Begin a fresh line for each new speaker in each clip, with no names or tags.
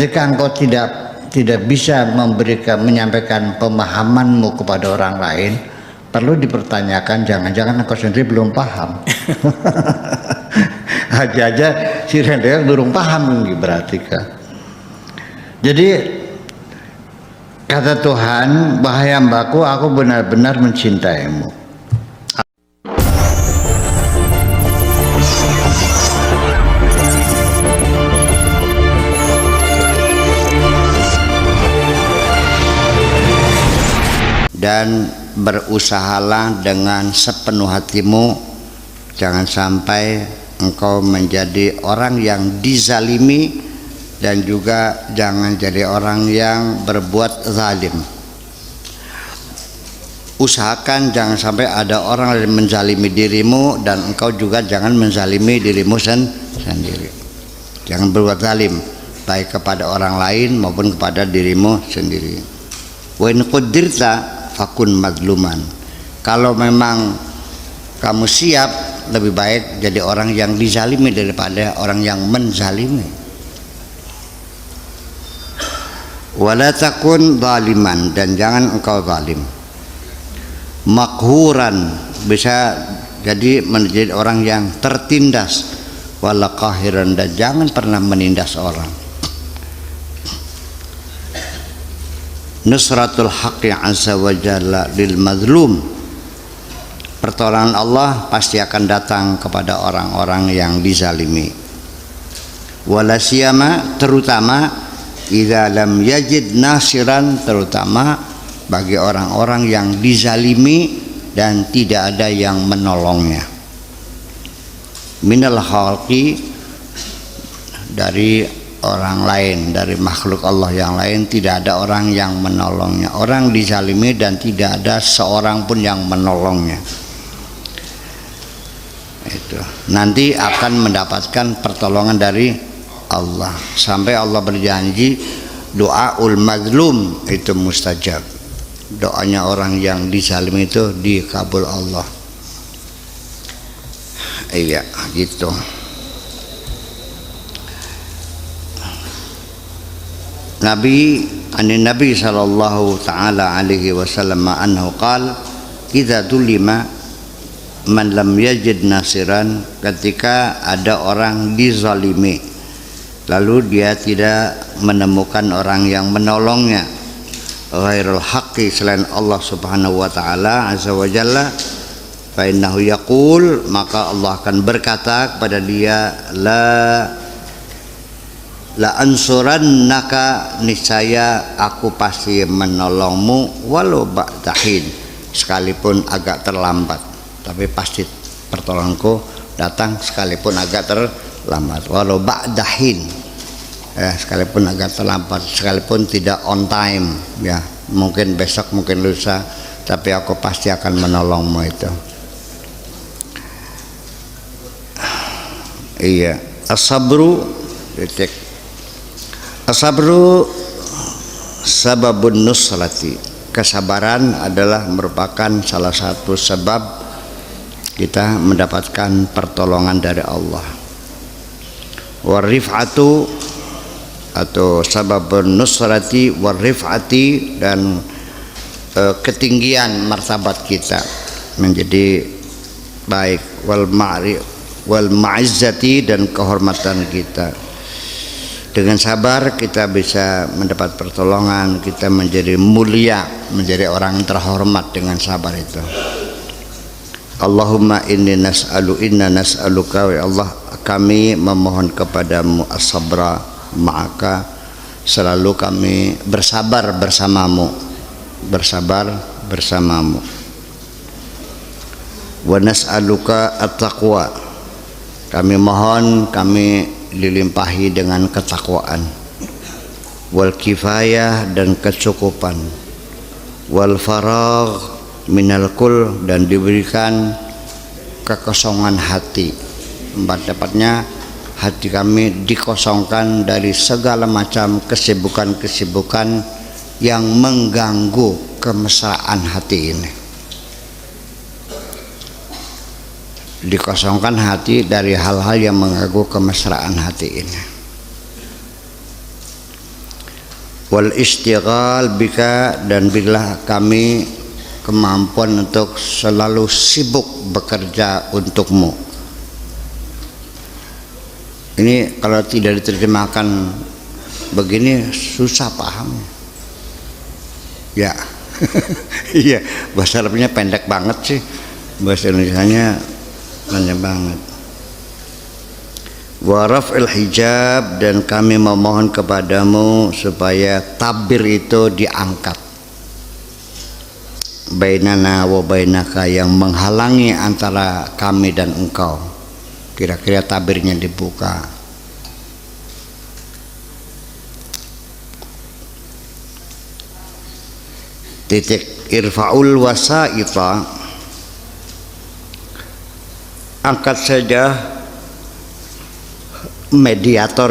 Jika engkau tidak bisa menyampaikan pemahamanmu kepada orang lain, perlu dipertanyakan, jangan-jangan engkau sendiri belum paham. Aja si Rendel belum paham berarti kan. Jadi kata Tuhan, "Wahai hambaku, aku benar-benar mencintaimu." Dan berusahalah dengan sepenuh hatimu, jangan sampai engkau menjadi orang yang dizalimi, dan juga jangan jadi orang yang berbuat zalim. Usahakan jangan sampai ada orang yang menzalimi dirimu, dan engkau juga jangan menzalimi dirimu sendiri. Jangan berbuat zalim baik kepada orang lain maupun kepada dirimu sendiri. Wa in quddirta fakun madluman. Kalau memang kamu siap, lebih baik jadi orang yang dizalimi daripada orang yang menzalimi. Wala takun zaliman, dan jangan engkau zalim. Makhuran, bisa jadi menjadi orang yang tertindas. Wala qahiran, dan jangan pernah menindas orang. Nusratul haqqi azza wa jalla lil mazlum, pertolongan Allah pasti akan datang kepada orang-orang yang dizalimi. Wala siyama, terutama idza lam yajid nasiran, terutama bagi orang-orang yang dizalimi dan tidak ada yang menolongnya. Minal khalqi, dari orang lain, dari makhluk Allah yang lain, tidak ada orang yang menolongnya. Orang dizalimi dan tidak ada seorang pun yang menolongnya. Itu nanti akan mendapatkan pertolongan dari Allah, sampai Allah berjanji doaul mazlum itu mustajab. Doanya orang yang dizalimi itu dikabul Allah. Iya, gitu. Nabi sallallahu taala alaihi wasallam anhu qala idza tulima man lam yajid nasiran, ketika ada orang dizalimi lalu dia tidak menemukan orang yang menolongnya ghairul haqqi, selain Allah subhanahu wa taala azza wa jalla, fa innahu yaqul, maka Allah akan berkata kepada dia, la ansurannaka, niscaya aku pasti menolongmu walau ba'dahin, sekalipun agak terlambat, tapi pasti pertolonganku datang sekalipun agak terlambat. Walau ba'dahin, sekalipun agak terlambat, sekalipun tidak on time, ya mungkin besok, mungkin lusa, tapi aku pasti akan menolongmu itu. Iya, as-sabru titik. As-sabru sababun nusrati, kesabaran adalah merupakan salah satu sebab kita mendapatkan pertolongan dari Allah. Warif'atu, atau sababun nusrati warif'ati, dan ketinggian martabat kita menjadi baik, wal ma'izzati, dan kehormatan kita. Dengan sabar kita bisa mendapat pertolongan, kita menjadi mulia, menjadi orang terhormat dengan sabar itu. Allahumma inna nas'aluka, ya Allah, kami memohon kepadamu as-sabra ma'aka, selalu kami bersabar bersamamu, wa nas'aluka at-taqwa, kami mohon, kami dilimpahi dengan ketakwaan, wal kifayah, dan kecukupan, wal faragh minal kul, dan diberikan kekosongan hati. Tepatnya hati kami dikosongkan dari segala macam kesibukan-kesibukan yang mengganggu kemesraan hati ini. Dikosongkan hati dari hal-hal yang mengganggu kemesraan hati ini. wal istighal bika, dan berilah kami kemampuan untuk selalu sibuk bekerja untukmu. Ini kalau tidak diterjemahkan begini susah paham ya. Iya, bahasa Arabnya pendek banget sih, bahasa Indonesianya panjang banget. Wa raf'il hijab, dan kami memohon kepadamu supaya tabir itu diangkat, bainana wa bainaka, yang menghalangi antara kami dan engkau. Kira-kira tabirnya dibuka. Titik irfa'ul wasaita, angkat saja mediator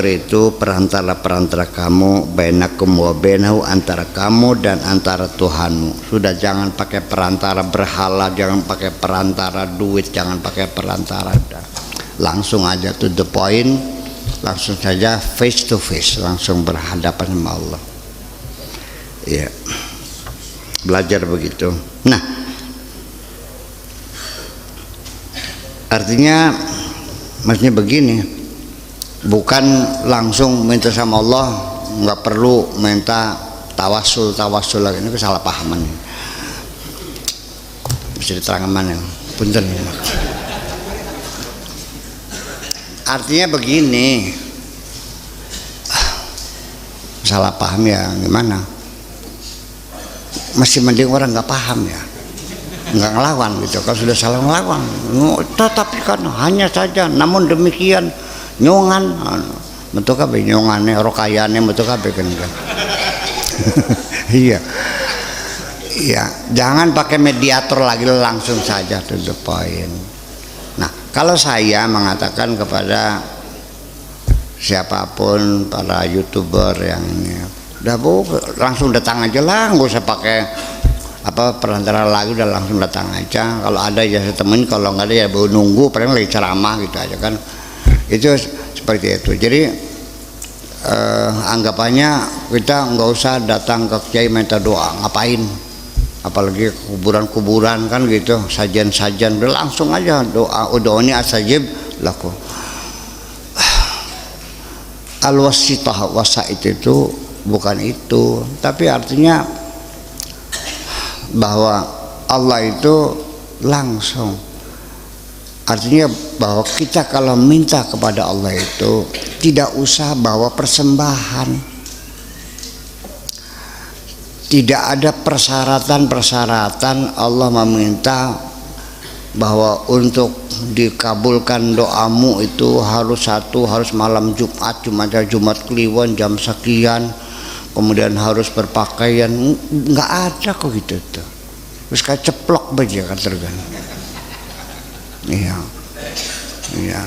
itu, perantara kamu, bainakum wa bainahu, antara kamu dan antara Tuhanmu. Sudah, jangan pakai perantara berhala, jangan pakai perantara duit, jangan pakai perantara, langsung aja to the point, langsung saja face to face, langsung berhadapan sama Allah. Ya, belajar begitu. Nah, artinya maksudnya begini, bukan langsung minta sama Allah, nggak perlu minta tawasul lagi, ini kesalahpahaman. Bisa diterangkan mana? Punten. Artinya begini, salah paham ya gimana? Masih mending orang nggak paham ya, nggak ngelawan gitu. Kalau sudah salah ngelawan, tetapi kan hanya saja, namun demikian nyongan bentuk apa nyongannya, rokayane bentuk apa kan. Iya, iya, jangan pakai mediator lagi, langsung saja to the point. Nah, kalau saya mengatakan kepada siapapun, para YouTuber yang ini, udah bu, langsung datang aja lah, nggak usah pakai apa perantara lagi, udah langsung datang aja. Kalau ada ya saya temuin, kalau nggak ada ya baru nunggu, paling lagi ceramah gitu aja kan. Itu seperti itu. Jadi anggapannya kita nggak usah datang ke kiai minta doa, ngapain? Apalagi kuburan-kuburan kan gitu, sajian-sajian, udah langsung aja doa. Udooni astajib laku. Al-wasitah, wasait itu bukan itu, tapi artinya bahwa Allah itu langsung, artinya bahwa kita kalau minta kepada Allah itu tidak usah bawa persembahan, tidak ada persyaratan Allah meminta bahwa untuk dikabulkan doamu itu harus malam Jumat Kliwon jam sekian, kemudian harus berpakaian, nggak ada kok gitu tuh. Terus kayak ceplok aja kan tergantung. Iya, iya.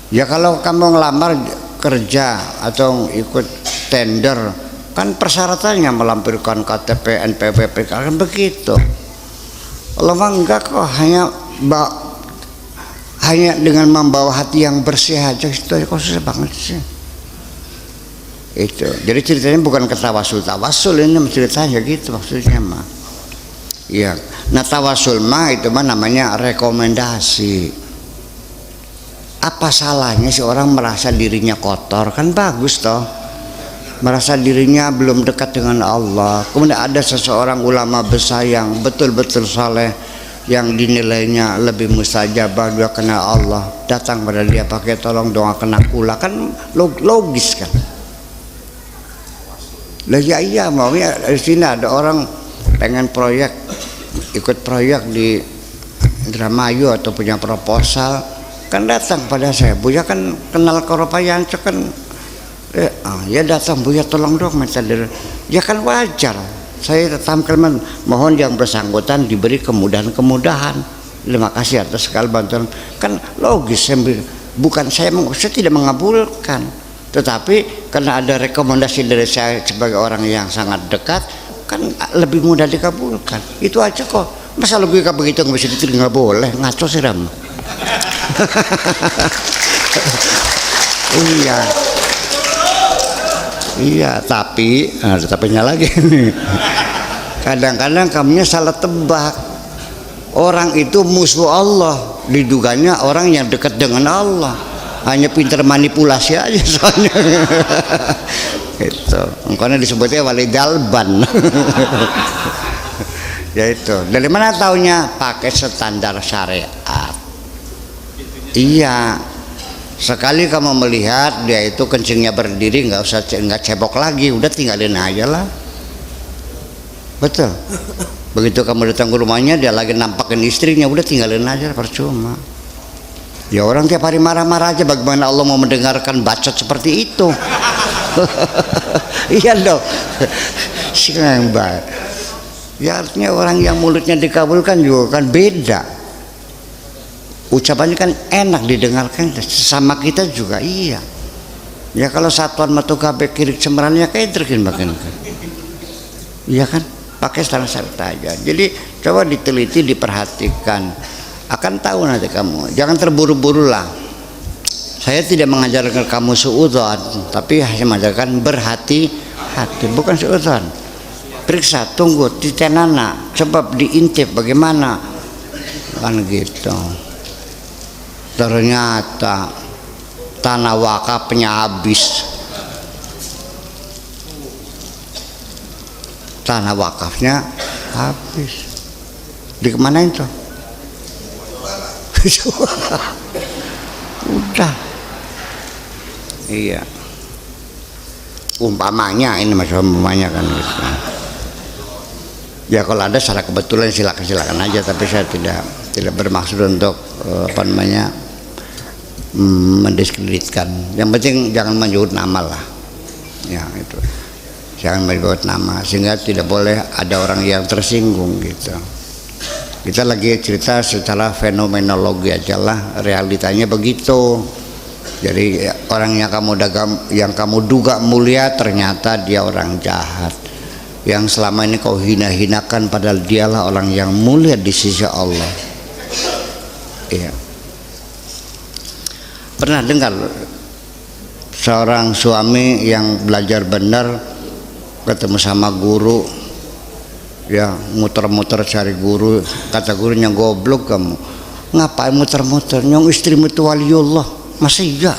Ya kalau kamu ngelamar kerja atau ikut tender, kan persyaratannya melampirkan KTP, NPWP, kan begitu. Allah mah enggak kok, hanya dengan membawa hati yang bersih aja, itu aja kok susah banget sih. Itu jadi ceritanya bukan ke tawasul ini ceritanya gitu maksudnya mah. Iya. Nah tawasul mah itu mah namanya rekomendasi. Apa salahnya sih orang merasa dirinya kotor, kan bagus toh, merasa dirinya belum dekat dengan Allah. Kemudian ada seseorang ulama besar yang betul-betul saleh, yang dinilainya lebih mustajabah, dia kenal Allah, datang pada dia pakai tolong doa kena kula, kan logis kan. Lah ya iya, maunya di sini ada orang pengen ikut proyek di Indramayu atau punya proposal, kan datang pada saya, Buya kan kenal Koropayanco kan, ya datang Buya tolong dong minta ya kan wajar. Saya tampilkan mohon yang bersangkutan diberi kemudahan. Terima kasih atas segala bantuan, kan logis. Bukan saya tidak mengabulkan, tetapi karena ada rekomendasi dari saya sebagai orang yang sangat dekat, kan lebih mudah dikabulkan. Itu aja kok. Masa logika begitu nggak bisa diterima, nggak boleh, ngaco sih Ram. Oh iya. Iya, tapi ada tapinya lagi nih. Kadang-kadang kamunya salah tebak. Orang itu musuh Allah, diduganya orang yang dekat dengan Allah. Hanya pintar manipulasi aja soalnya. Itu makanya disebutnya wali dalban. Ya itu, dari mana taunya? Pakai standar syariat. Iya, sekali kamu melihat dia itu kencingnya berdiri, nggak cebok lagi, udah tinggalin aja lah. Betul. Begitu kamu datang ke rumahnya dia lagi nampakin istrinya, udah tinggalin aja, percuma. Ya orang tiap hari marah-marah aja, bagaimana Allah mau mendengarkan bacot seperti itu? Iya dong. Siang baik. Ya artinya orang yang mulutnya dikabulkan juga kan beda. Ucapannya kan enak didengarkan, sama kita juga iya. Ya kalau satuan matu kabeh kiri cemrannya kayak terkin makin kan. Iya kan? Pakai standar syariat aja. Jadi coba diteliti, diperhatikan, akan tahu nanti kamu. Jangan terburu-buru lah. Saya tidak mengajarkan kamu suudzon, tapi hanya mengajarkan berhati-hati, bukan suudzon. Periksa, tunggu, titenana, coba diintip bagaimana, kan gitu. Ternyata tanah wakafnya habis. Tanah wakafnya habis. Dikemanain tuh? Udah. Iya. Umpamanya ini masalah umpamanya kan gitu. Ya kalau ada secara kebetulan silakan aja, tapi saya tidak bermaksud untuk mendiskreditkan. Yang penting jangan menyebut nama lah. Ya itu. Jangan menyebut nama sehingga tidak boleh ada orang yang tersinggung gitu. Kita lagi cerita secara fenomenologi aja lah, realitanya begitu. Jadi orang yang kamu duga mulia ternyata dia orang jahat. Yang selama ini kau hina-hinakan padahal dialah orang yang mulia di sisi Allah. Iya. Pernah dengar seorang suami yang belajar benar ketemu sama guru, ya muter-muter cari guru, kata gurunya, goblok kamu, ngapain muter-muter, nyong istrimu itu waliullah, masa iya?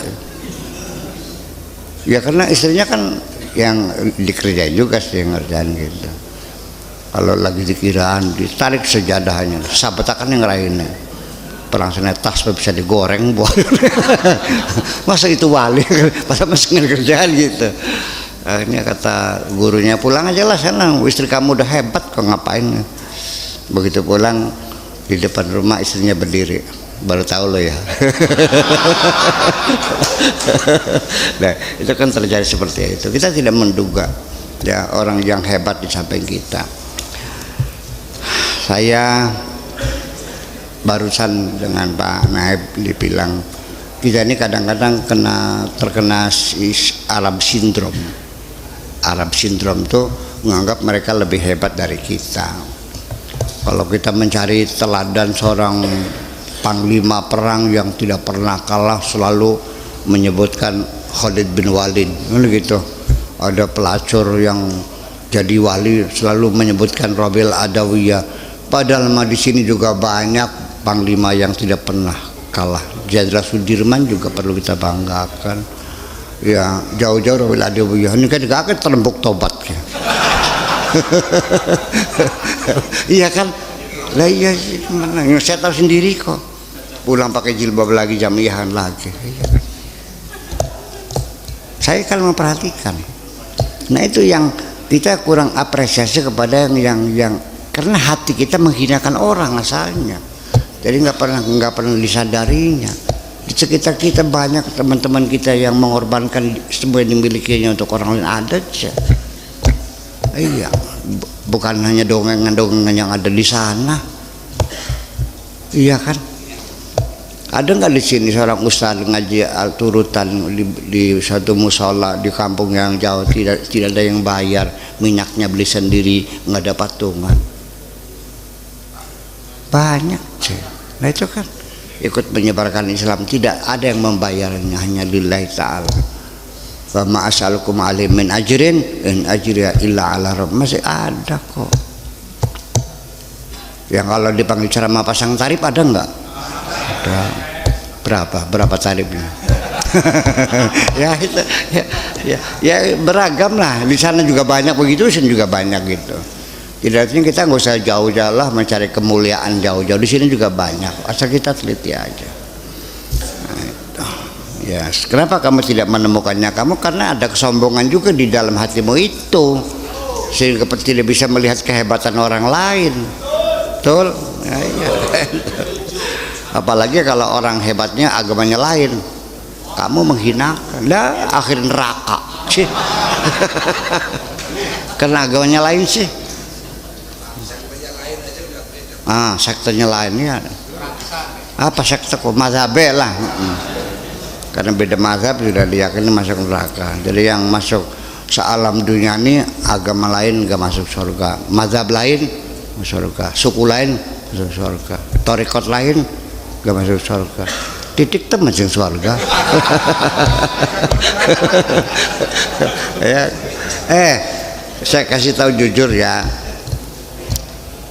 Ya karena istrinya kan yang dikerjain juga sih, ngerjain gitu. Kalau lagi dikiraan ditarik sejadahnya, sabetakan yang lainnya, pelangsana tas bisa digoreng buat. Masa itu wali, masa masih ngerjain gitu. Akhirnya kata gurunya, pulang aja lah sana, istri kamu udah hebat kok, ngapain. Begitu pulang di depan rumah istrinya berdiri, baru tahu lo ya. Nah itu kan terjadi seperti itu. Kita tidak menduga ya orang yang hebat di samping kita. Saya barusan dengan Pak Naib dibilang kita ini kadang-kadang terkena Arab syndrome. Arab syndrome itu menganggap mereka lebih hebat dari kita. Kalau kita mencari teladan seorang panglima perang yang tidak pernah kalah, selalu menyebutkan Khalid bin Walid, gitu. Ada pelacur yang jadi wali selalu menyebutkan Rabi'ul Adawiyah. Padahal di sini juga banyak panglima yang tidak pernah kalah. Jenderal Sudirman juga perlu kita banggakan. Ya jauh-jauh Rabi'ul Adawiyah ini kan gak terembuk tobat ya. Iya kan, lah iya sih, mana saya tahu sendiri kok, pulang pakai jilbab lagi, jamiahan lagi. Iya. Saya kan memperhatikan. Nah itu yang kita kurang apresiasi kepada yang karena hati kita menghinakan orang asalnya, jadi nggak pernah disadarinya. Di sekitar kita banyak teman-teman kita yang mengorbankan semua yang dimilikinya untuk orang lain, ada aja. Iya, bukan hanya dongengan-dongengan yang ada di sana. Iya kan? Ada nggak di sini seorang ustaz ngaji turutan di satu musola di kampung yang jauh, tidak ada yang bayar, minyaknya beli sendiri, nggak ada patungan? Banyak sih. Nah itu kan ikut menyebarkan Islam, tidak ada yang membayarnya, hanya lillahi ta'ala. Wa ma as'alukum alaihi min ajrin in ajriya illa ala rabb. Masih ada kok. Yang kalau dipanggil ceramah pasang tarif ada enggak? Ada. Berapa tarifnya? Ya itu ya beragam lah. Di sana juga banyak begitu, di sini juga banyak gitu. Tidak artinya kita nggak usah jauh-jauh lah mencari kemuliaan jauh-jauh. Di sini juga banyak. Asal kita teliti aja. Nah, itu. Ya, kenapa kamu tidak menemukannya? Kamu karena ada kesombongan juga di dalam hatimu itu, sehingga tidak bisa melihat kehebatan orang lain. Betul? Ya, ya. Apalagi kalau orang hebatnya agamanya lain, kamu menghinakan, lah akhir neraka sih. Karena agamanya lain sih. Sektenya lain ya. Apa sekte kok? Mazhab lah. Karena beda mazhab sudah diyakini masuk neraka. Jadi yang masuk sealam dunia ini agama lain gak masuk surga, mazhab lain masuk surga, suku lain masuk surga, tarekat lain gak masuk surga. Titik teman sing surga. Ya. Saya kasih tahu jujur ya,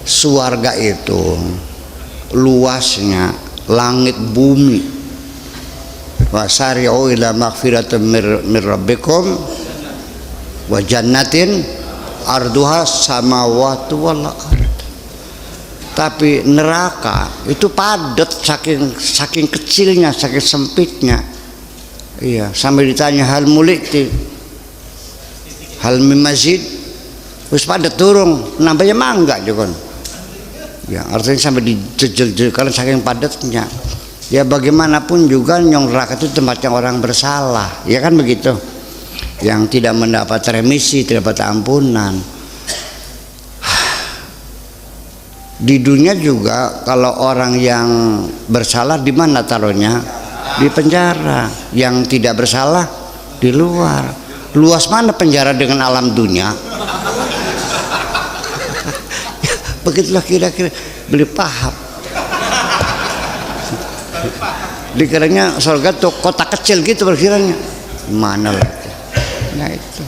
surga itu luasnya langit bumi. Wasari'u ila maghfiratin mir rabbikum wa jannatin arduha samawati wal ard. Tapi neraka itu padat, saking kecilnya, saking sempitnya. Iya, sampai ditanya hal muliti, hal mimazid, wis padat turung, nampaknya mangga juga. Ya, artinya sampai dijejel karena saking padatnya. Ya bagaimanapun juga nyong neraka itu tempatnya orang bersalah, ya kan begitu, yang tidak mendapat remisi, tidak dapat ampunan. Di dunia juga kalau orang yang bersalah di mana taruhnya? Di penjara. Yang tidak bersalah di luar. Luas mana penjara dengan alam dunia? Begitulah kira-kira, beli paham. Dikiranya surga tuh kota kecil gitu berkiranya. Mana lah? Nah itu.